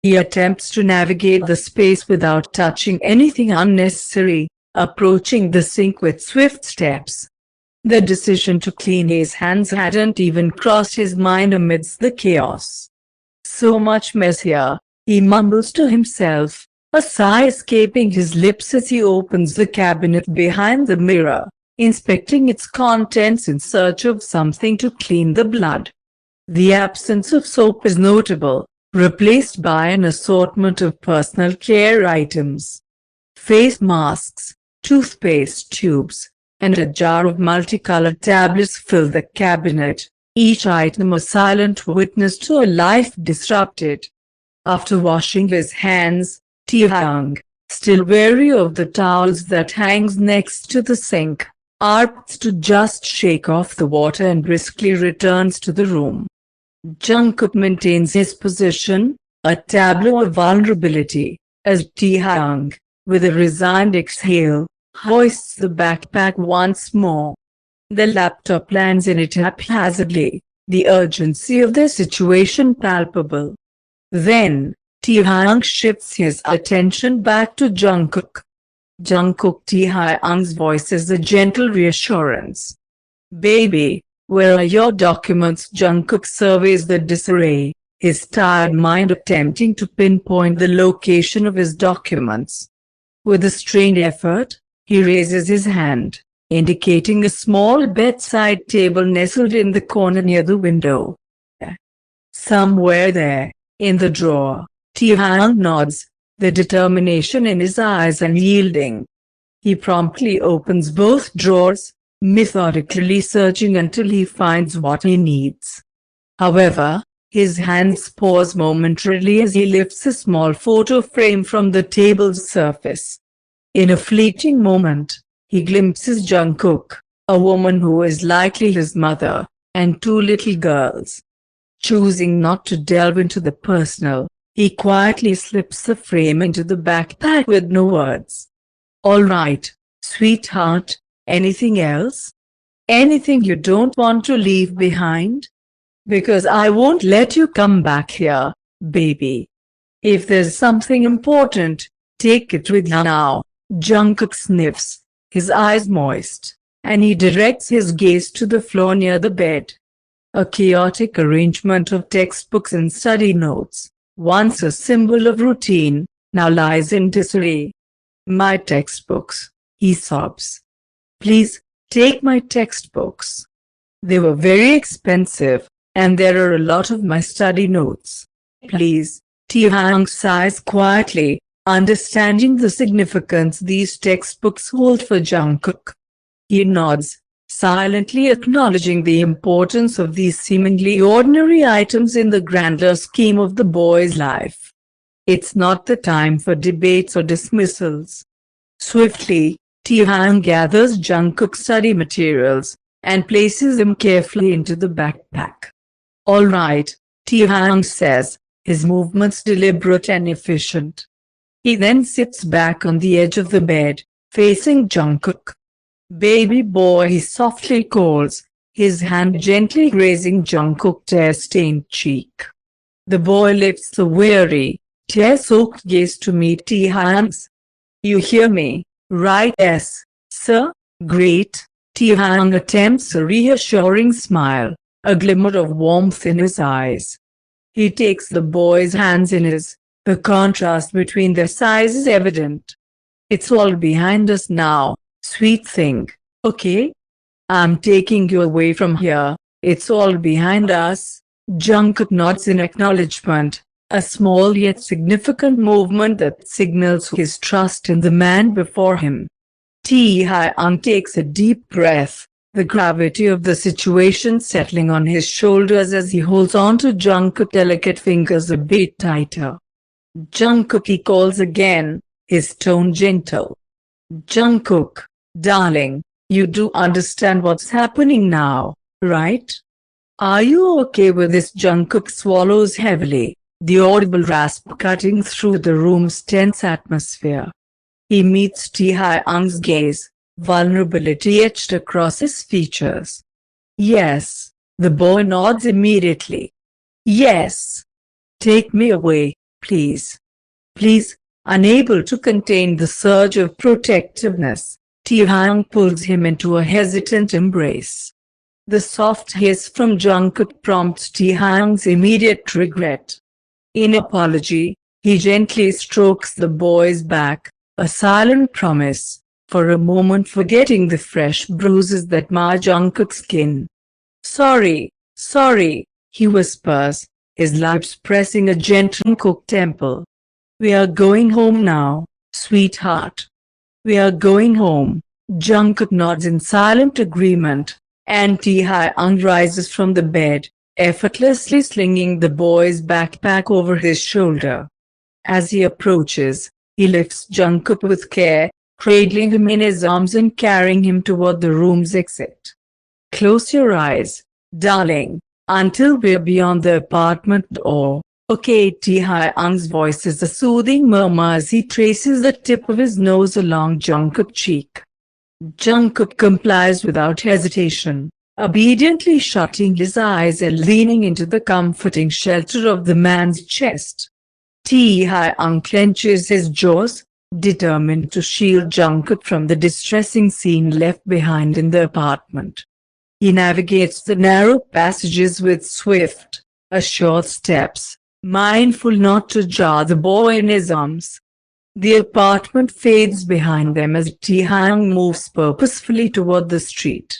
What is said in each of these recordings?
He attempts to navigate the space without touching anything unnecessary, approaching the sink with swift steps. The decision to clean his hands hadn't even crossed his mind amidst the chaos. So much mess here, he mumbles to himself, a sigh escaping his lips as he opens the cabinet behind the mirror, inspecting its contents in search of something to clean the blood. The absence of soap is notable, replaced by an assortment of personal care items. Face masks, toothpaste tubes, and a jar of multicolored tablets fill the cabinet, each item a silent witness to a life disrupted. After washing his hands, Taehyung, still wary of the towels that hangs next to the sink, opts to just shake off the water and briskly returns to the room. Jungkook maintains his position, a tableau of vulnerability, as Taehyung, with a resigned exhale, hoists the backpack once more. The laptop lands in it haphazardly, the urgency of the situation palpable. Then, Taehyung shifts his attention back to Jungkook. Taehyung's voice is a gentle reassurance. "Baby, where are your documents?" Jungkook surveys the disarray, his tired mind attempting to pinpoint the location of his documents. With a strained effort, he raises his hand, indicating a small bedside table nestled in the corner near the window. "Somewhere there, in the drawer." Taehyung nods, the determination in his eyes unyielding. He promptly opens both drawers, methodically searching until he finds what he needs. However, his hands pause momentarily as he lifts a small photo frame from the table's surface. In a fleeting moment, he glimpses Jungkook, a woman who is likely his mother, and two little girls. Choosing not to delve into the personal, he quietly slips the frame into the backpack with no words. "All right, sweetheart, anything else? Anything you don't want to leave behind? Because I won't let you come back here, baby. If there's something important, take it with you now." Jungkook sniffs, his eyes moist, and he directs his gaze to the floor near the bed. A chaotic arrangement of textbooks and study notes, once a symbol of routine, now lies in disarray. "My textbooks," he sobs. "Please, take my textbooks. They were very expensive, and there are a lot of my study notes. Please." Taehyung sighs quietly, understanding the significance these textbooks hold for Jungkook. He nods, silently acknowledging the importance of these seemingly ordinary items in the grander scheme of the boy's life. It's not the time for debates or dismissals. Swiftly, Taehyung gathers Jungkook's study materials, and places them carefully into the backpack. "All right," Taehyung says, his movements deliberate and efficient. He then sits back on the edge of the bed, facing Jungkook. "Baby boy," he softly calls, his hand gently grazing Jungkook's tear-stained cheek. The boy lifts a weary, tear-soaked gaze to meet Taehyung's. "You hear me, right?" "Yes, sir." "Great." Taehyung attempts a reassuring smile, a glimmer of warmth in his eyes. He takes the boy's hands in his. The contrast between their sizes is evident. "It's all behind us now, sweet thing, okay? I'm taking you away from here, it's all behind us." Jungkook nods in acknowledgement, a small yet significant movement that signals his trust in the man before him. Taehyung takes a deep breath, the gravity of the situation settling on his shoulders as he holds on to Jungkook's delicate fingers a bit tighter. "Jungkook," he calls again, his tone gentle. "Jungkook, darling, you do understand what's happening now, right? Are you okay with this?" Jungkook swallows heavily, the audible rasp cutting through the room's tense atmosphere. He meets Taehyung's gaze, vulnerability etched across his features. "Yes." The boy nods immediately. "Yes. Take me away, please. Please. Unable to contain the surge of protectiveness, Taehyung pulls him into a hesitant embrace. The soft hiss from Jungkook prompts Taehyung's immediate regret. In apology, he gently strokes the boy's back, a silent promise, for a moment forgetting the fresh bruises that mar Jungkook's skin. Sorry, he whispers, his lips pressing a gentle Kook temple. We are going home now, sweetheart. We are going home. Jungkook nods in silent agreement, and Taehyung rises from the bed, effortlessly slinging the boy's backpack over his shoulder. As he approaches, he lifts Jungkook with care, cradling him in his arms and carrying him toward the room's exit. Close your eyes, darling, until we're beyond the apartment door. Okay. Taehyung's voice is a soothing murmur as he traces the tip of his nose along Jungkook's cheek. Jungkook complies without hesitation, obediently shutting his eyes and leaning into the comforting shelter of the man's chest. Taehyung clenches his jaws, determined to shield Jungkook from the distressing scene left behind in the apartment. He navigates the narrow passages with swift, assured steps, mindful not to jar the boy in his arms. The apartment fades behind them as Taehyung moves purposefully toward the street.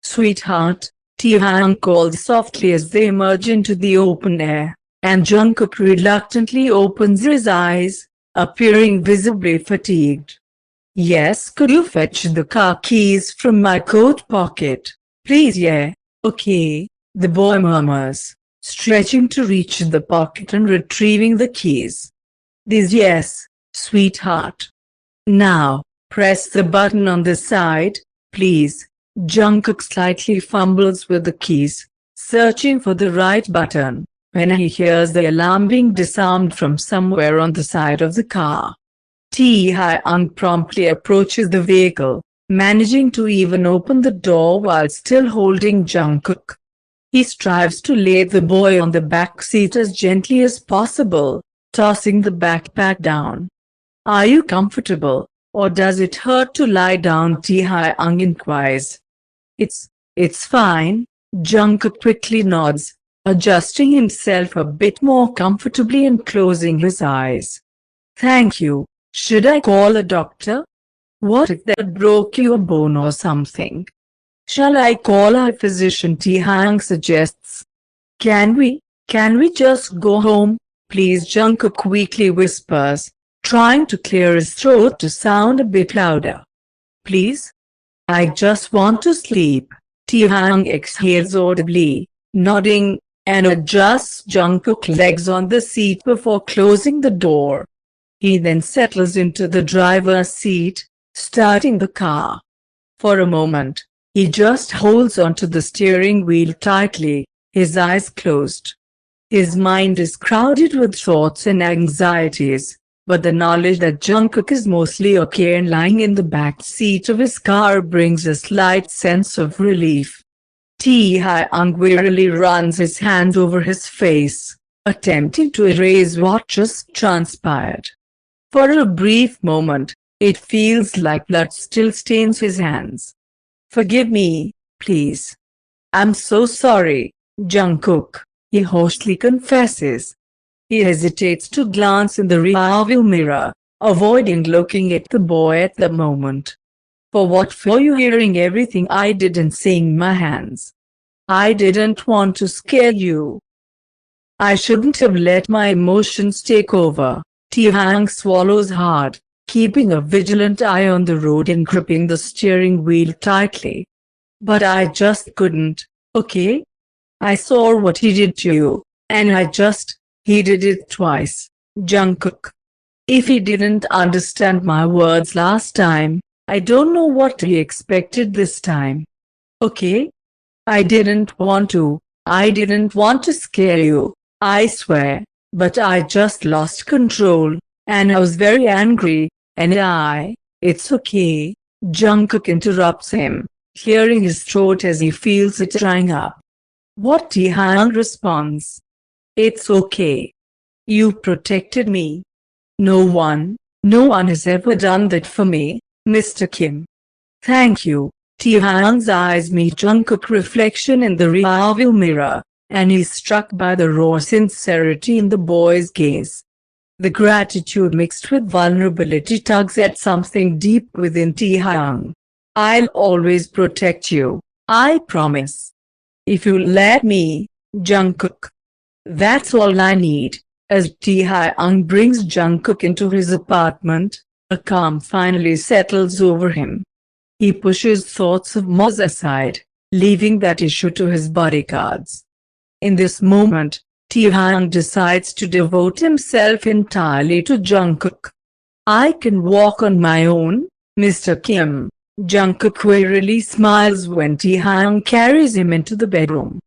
Sweetheart, Taehyung calls softly as they emerge into the open air, and Jungkook reluctantly opens his eyes, appearing visibly fatigued. Yes, could you fetch the car keys from my coat pocket? Please. Yeah, okay, the boy murmurs, stretching to reach the pocket and retrieving the keys. These. Yes, sweetheart. Now, press the button on the side, please. Jungkook slightly fumbles with the keys, searching for the right button, when he hears the alarm being disarmed from somewhere on the side of the car. Taehyung promptly approaches the vehicle, managing to even open the door while still holding Jungkook. He strives to lay the boy on the back seat as gently as possible, tossing the backpack down. Are you comfortable, or does it hurt to lie down? Taehyung inquires. It's fine, Jungkook quickly nods, adjusting himself a bit more comfortably and closing his eyes. Thank you. Should I call a doctor? What if that broke your bone or something? Shall I call our physician? Taehyung suggests. Can we just go home, please? Jungkook weakly whispers, trying to clear his throat to sound a bit louder. Please? I just want to sleep. Taehyung exhales audibly, nodding, and adjusts Jungkook's legs on the seat before closing the door. He then settles into the driver's seat, starting the car. For a moment, he just holds onto the steering wheel tightly, his eyes closed. His mind is crowded with thoughts and anxieties, but the knowledge that Jungkook is mostly okay and lying in the back seat of his car brings a slight sense of relief. Taehyung wearily runs his hand over his face, attempting to erase what just transpired. For a brief moment, it feels like blood still stains his hands. Forgive me, please. I'm so sorry, Jungkook, he hoarsely confesses. He hesitates to glance in the rearview mirror, avoiding looking at the boy at the moment. For what? For you hearing everything I did and seeing my hands. I didn't want to scare you. I shouldn't have let my emotions take over. Taehyung swallows hard, keeping a vigilant eye on the road and gripping the steering wheel tightly. But I just couldn't, okay? I saw what he did to you, and he did it twice, Jungkook. If he didn't understand my words last time, I don't know what he expected this time. Okay? I didn't want to scare you, I swear, but I just lost control, and I was very angry, and it's okay, Jungkook interrupts him, clearing his throat as he feels it drying up. What? Taehyung responds. It's okay. You protected me. No one has ever done that for me, Mr. Kim. Thank you. Taehyung's eyes meet Jungkook's reflection in the rearview mirror, and he's struck by the raw sincerity in the boy's gaze. The gratitude mixed with vulnerability tugs at something deep within Taehyung. I'll always protect you, I promise. If you let me, Jungkook. That's all I need. As Taehyung brings Jungkook into his apartment, a calm finally settles over him. He pushes thoughts of Moz aside, leaving that issue to his bodyguards. In this moment, Taehyung decides to devote himself entirely to Jungkook. I can walk on my own, Mr. Kim. Jungkook wearily smiles when Taehyung carries him into the bedroom.